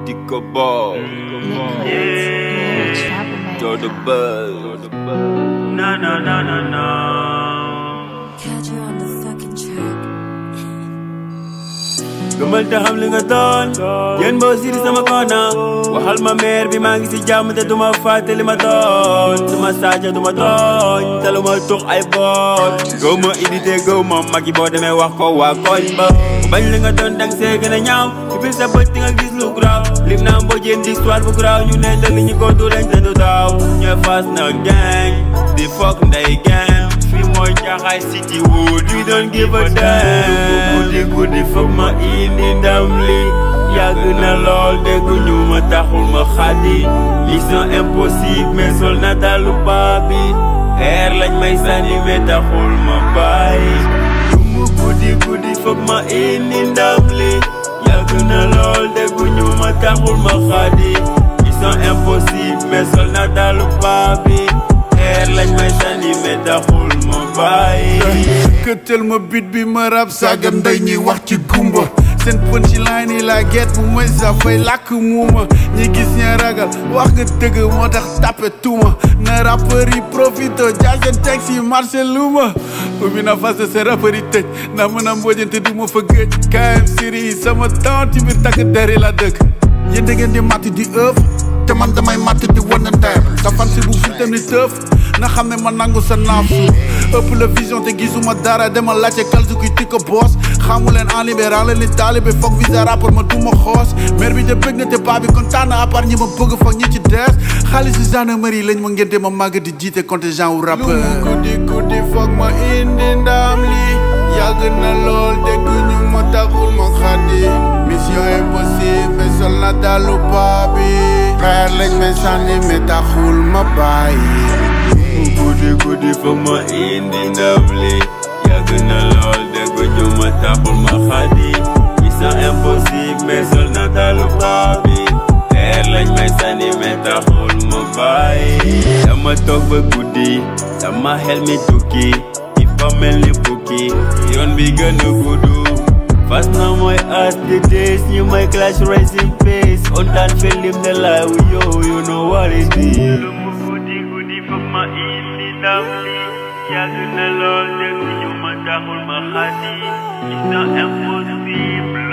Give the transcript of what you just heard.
THIO BOSS, THIO THE BUZZ. Catch her on the fucking track. Gëmal te xam li nga doon yéen boo siri sama kona waxal ma mère bi maa ngi si jàmm te duma fàtte li ma doon duma saaja duma tooñ te lu ma tux ay boot gaw ma idité gaw ma magi boo demee wax ko waa koñ ba bañ li nga doon dang see gën a ñaaw ci biir sa bët di nga gis lu graaw lim naa mbojeen di histoire bu graaw ñu ne te li ñu ko du lañ te du daaw ñooy Fasna gang di fokk ndey gang fii mooy Jaxaay City Wood we don't give a damn guddi foog ma indi ndam li yàgg na lool déggu ñu ma taxul ma xaddi mission impossible mais sol na dalu baabi air lañ may sànni mais taxul ma bàyyi mu guddi foog ma indi ndam li yàgg na lool déggu ñu ma taxul ma xaddi mission impossible mais sol na dalu baabi air lañ may sànni mais taxul ma bàyyi këtël ma bit bi ma rab saaga nday ñi wax ci gumba seen punchline yi la get bu may sa fay làkk muuma ñi gis ña ragal wax nga dëgg moo tax tappe tuuma na rappeur yi profito jaay seen texte yi marché luuma ubbi na fas de seen rappeur yi tëj ndax mën a mbojante du ma fa gëj KM Siri yi sama temps ci biir takk deri la dëkk yéen da ngeen di matt di ëf te man damay matt di wan ndeyam sa fan si bu fitam ni tëf na xam ne ma nangu sa naafsu ëpp la vision te gisuma dara dama laajte kalsu kuy THIO BOSS xamu leen en libéral leen li taalibe foog visa rapport ma duma xoos maire bi de bëgg na te paa bi kontaan na à part ñi ma bëgg foog ñi ci dees xaalisu gendarmerie lañ ma ngénte ma màgg di jiite contingent wu rappeur lu mu guddi foog ma indi ndam li yàgg na lool dégg ñu ma taxul ma xaddi mission impossible mais sol na dalu paa bi xeer lañ may sànni mais taxul ma bàyyi guddi foog ma indi ndam li yàgg na lool déggu ñu ma taxul ma xaddi mission impossible mais sol na dalu paa bi air lañ may sànni mais taxul ma bàyyi dama toog ba guddi sama xel mi tukki il faut mel ni bukki yoon bi gën a guddu Fasna mooy artistique ñu may clash racing pace on daan film de la wu you know what it is lu mu guddi foog ma indi ndam li yàgg na lool déggu ñu ma taxul ma xaddi mission impossible